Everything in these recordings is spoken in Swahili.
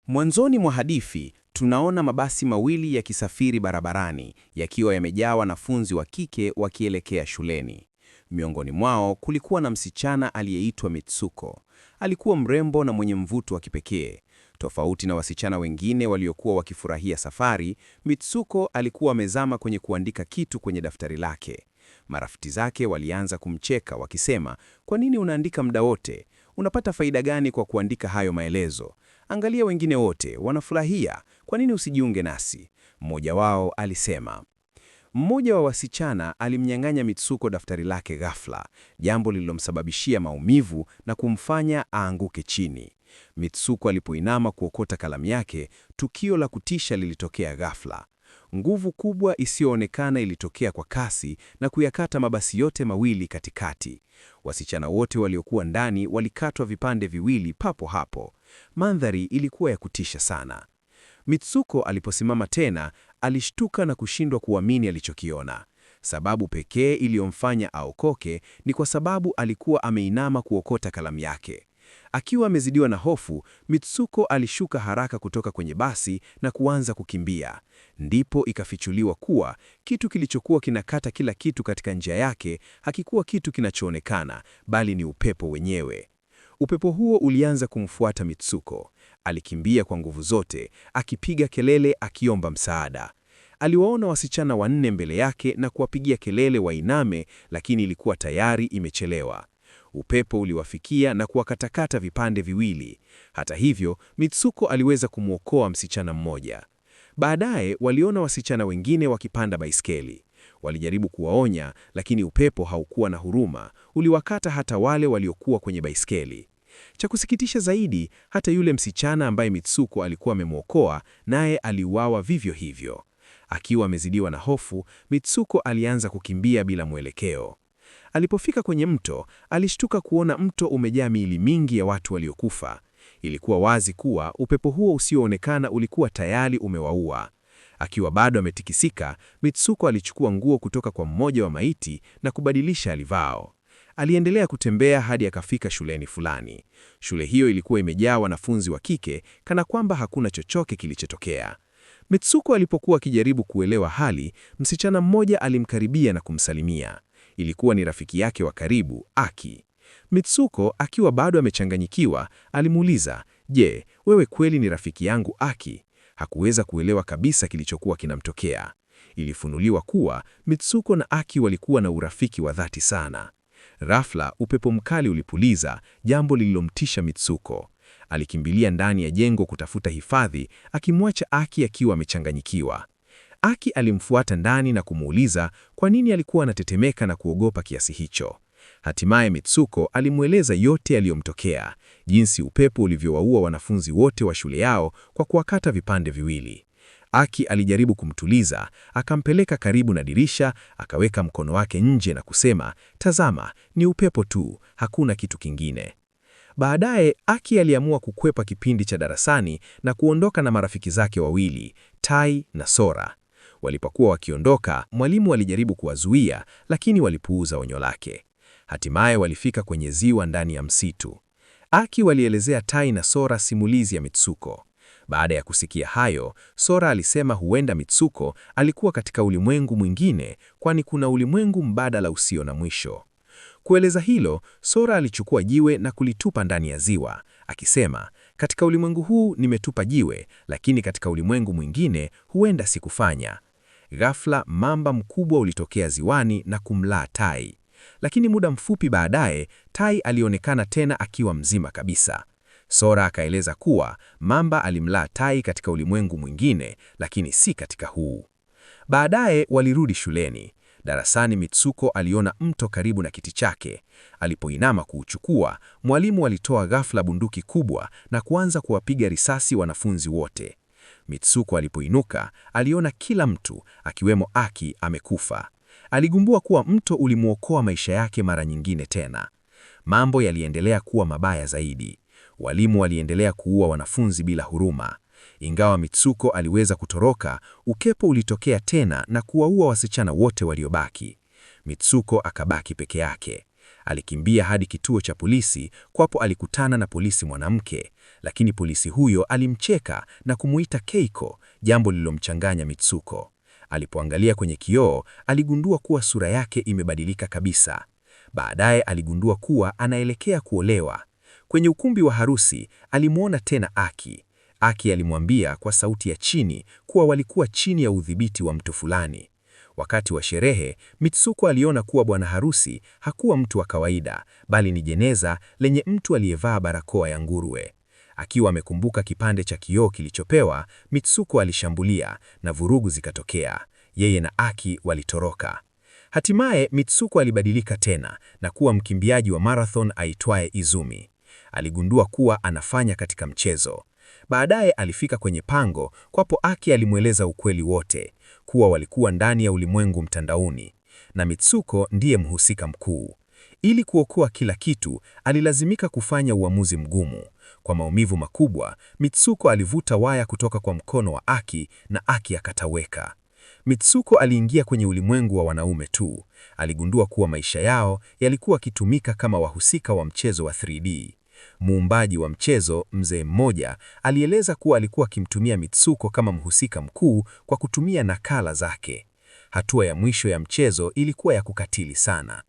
Mwanzoni mwa hadithi, tunaona mabasi mawili yakisafiri barabarani, yakiwa yamejaa wanafunzi wa kike wakielekea shuleni. Miongoni mwao kulikuwa na msichana aliyeitwa Mitsuko. Alikuwa mrembo na mwenye mvuto wa kipekee. Tofauti na wasichana wengine waliokuwa wakifurahia safari, Mitsuko alikuwa amezama kwenye kuandika kitu kwenye daftari lake. Marafiki zake walianza kumcheka wakisema, "Kwa nini unaandika muda wote? Unapata faida gani kwa kuandika hayo maelezo? Angalia wengine wote wanafurahia, kwa nini usijiunge nasi?" Mmoja wao alisema. Mmoja wa wasichana alimnyang'anya Mitsuko daftari lake ghafla, jambo lililomsababishia maumivu na kumfanya aanguke chini. Mitsuko alipoinama kuokota kalamu yake, tukio la kutisha lilitokea ghafla. Nguvu kubwa isiyoonekana ilitokea kwa kasi na kuyakata mabasi yote mawili katikati. Wasichana wote waliokuwa ndani walikatwa vipande viwili papo hapo. Mandhari ilikuwa ya kutisha sana. Mitsuko aliposimama tena, alishtuka na kushindwa kuamini alichokiona. Sababu pekee iliyomfanya aokoke ni kwa sababu alikuwa ameinama kuokota kalamu yake. Akiwa amezidiwa na hofu, Mitsuko alishuka haraka kutoka kwenye basi na kuanza kukimbia. Ndipo ikafichuliwa kuwa kitu kilichokuwa kinakata kila kitu katika njia yake hakikuwa kitu kinachoonekana, bali ni upepo wenyewe. Upepo huo ulianza kumfuata Mitsuko. Alikimbia kwa nguvu zote, akipiga kelele akiomba msaada. Aliwaona wasichana wanne mbele yake na kuwapigia kelele wainame, lakini ilikuwa tayari imechelewa. Upepo uliwafikia na kuwakatakata vipande viwili. Hata hivyo, Mitsuko aliweza kumwokoa msichana mmoja. Baadaye waliona wasichana wengine wakipanda baiskeli. Walijaribu kuwaonya, lakini upepo haukuwa na huruma, uliwakata hata wale waliokuwa kwenye baiskeli. Cha kusikitisha zaidi, hata yule msichana ambaye Mitsuko alikuwa amemwokoa, naye aliuawa vivyo hivyo. Akiwa amezidiwa na hofu, Mitsuko alianza kukimbia bila mwelekeo. Alipofika kwenye mto, alishtuka kuona mto umejaa miili mingi ya watu waliokufa. Ilikuwa wazi kuwa upepo huo usioonekana ulikuwa tayari umewaua. Akiwa bado ametikisika, Mitsuko alichukua nguo kutoka kwa mmoja wa maiti na kubadilisha alivao. Aliendelea kutembea hadi akafika shuleni fulani. Shule hiyo ilikuwa imejaa wanafunzi wa kike kana kwamba hakuna chochote kilichotokea. Mitsuko alipokuwa akijaribu kuelewa hali, msichana mmoja alimkaribia na kumsalimia. Ilikuwa ni rafiki yake wa karibu, Aki. Mitsuko akiwa bado amechanganyikiwa, alimuuliza, "Je, wewe kweli ni rafiki yangu Aki?" Hakuweza kuelewa kabisa kilichokuwa kinamtokea. Ilifunuliwa kuwa Mitsuko na Aki walikuwa na urafiki wa dhati sana. Ghafla upepo mkali ulipuliza, jambo lililomtisha Mitsuko. Alikimbilia ndani ya jengo kutafuta hifadhi, akimwacha Aki akiwa amechanganyikiwa. Aki alimfuata ndani na kumuuliza kwa nini alikuwa anatetemeka na kuogopa kiasi hicho. Hatimaye Mitsuko alimweleza yote yaliyomtokea, jinsi upepo ulivyowaua wanafunzi wote wa shule yao kwa kuwakata vipande viwili. Aki alijaribu kumtuliza, akampeleka karibu na dirisha, akaweka mkono wake nje na kusema, "Tazama, ni upepo tu, hakuna kitu kingine." Baadaye, Aki aliamua kukwepa kipindi cha darasani na kuondoka na marafiki zake wawili, Tai na Sora. Walipokuwa wakiondoka, mwalimu alijaribu kuwazuia, lakini walipuuza onyo lake. Hatimaye walifika kwenye ziwa ndani ya msitu. Aki walielezea Tai na Sora simulizi ya Mitsuko. Baada ya kusikia hayo, Sora alisema huenda Mitsuko alikuwa katika ulimwengu mwingine, kwani kuna ulimwengu mbadala usio na mwisho. Kueleza hilo, Sora alichukua jiwe na kulitupa ndani ya ziwa, akisema, "Katika ulimwengu huu nimetupa jiwe, lakini katika ulimwengu mwingine huenda sikufanya." Ghafla mamba mkubwa ulitokea ziwani na kumlaa Tai. Lakini muda mfupi baadaye, Tai alionekana tena akiwa mzima kabisa. Sora akaeleza kuwa mamba alimlaa Tai katika ulimwengu mwingine, lakini si katika huu. Baadaye walirudi shuleni. Darasani Mitsuko aliona mto karibu na kiti chake. Alipoinama kuuchukua, mwalimu alitoa ghafla bunduki kubwa na kuanza kuwapiga risasi wanafunzi wote. Mitsuko alipoinuka, aliona kila mtu, akiwemo Aki, amekufa. Aligundua kuwa mto ulimwokoa maisha yake mara nyingine tena. Mambo yaliendelea kuwa mabaya zaidi. Walimu waliendelea kuua wanafunzi bila huruma. Ingawa Mitsuko aliweza kutoroka, upepo ulitokea tena na kuwaua wasichana wote waliobaki. Mitsuko akabaki peke yake. Alikimbia hadi kituo cha polisi, kwapo alikutana na polisi mwanamke. lakini polisi huyo alimcheka na kumuita Keiko, jambo lililomchanganya Mitsuko. Alipoangalia kwenye kioo, aligundua kuwa sura yake imebadilika kabisa. Baadaye aligundua kuwa anaelekea kuolewa. Kwenye ukumbi wa harusi, alimwona tena Aki. Aki alimwambia kwa sauti ya chini kuwa walikuwa chini ya udhibiti wa mtu fulani. Wakati wa sherehe, Mitsuko aliona kuwa bwana harusi hakuwa mtu wa kawaida, bali ni jeneza lenye mtu aliyevaa barakoa ya nguruwe. Akiwa amekumbuka kipande cha kioo kilichopewa, Mitsuko alishambulia na vurugu zikatokea. Yeye na Aki walitoroka. Hatimaye Mitsuko alibadilika tena na kuwa mkimbiaji wa marathon aitwaye Izumi. Aligundua kuwa anafanya katika mchezo. Baadaye alifika kwenye pango kwapo Aki alimweleza ukweli wote, kuwa walikuwa ndani ya ulimwengu mtandaoni, na Mitsuko ndiye mhusika mkuu. Ili kuokoa kila kitu, alilazimika kufanya uamuzi mgumu. Kwa maumivu makubwa, Mitsuko alivuta waya kutoka kwa mkono wa Aki na Aki akatoweka. Mitsuko aliingia kwenye ulimwengu wa wanaume tu. Aligundua kuwa maisha yao yalikuwa kitumika kama wahusika wa mchezo wa 3D. Muumbaji wa mchezo, mzee mmoja, alieleza kuwa alikuwa akimtumia Mitsuko kama mhusika mkuu kwa kutumia nakala zake. Hatua ya mwisho ya mchezo ilikuwa ya kukatili sana.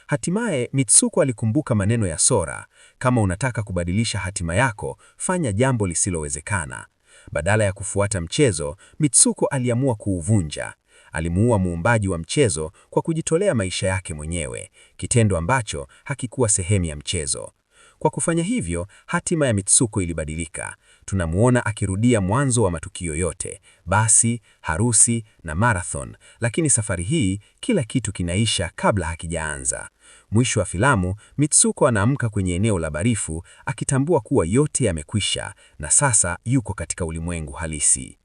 Hatimaye Mitsuko alikumbuka maneno ya Sora, kama unataka kubadilisha hatima yako, fanya jambo lisilowezekana. Badala ya kufuata mchezo, Mitsuko aliamua kuuvunja. Alimuua muumbaji wa mchezo kwa kujitolea maisha yake mwenyewe, kitendo ambacho hakikuwa sehemu ya mchezo. Kwa kufanya hivyo, hatima ya Mitsuko ilibadilika. Tunamuona akirudia mwanzo wa matukio yote, basi, harusi na marathon, lakini safari hii kila kitu kinaisha kabla hakijaanza. Mwisho wa filamu, Mitsuko anaamka kwenye eneo la barifu akitambua kuwa yote yamekwisha na sasa yuko katika ulimwengu halisi.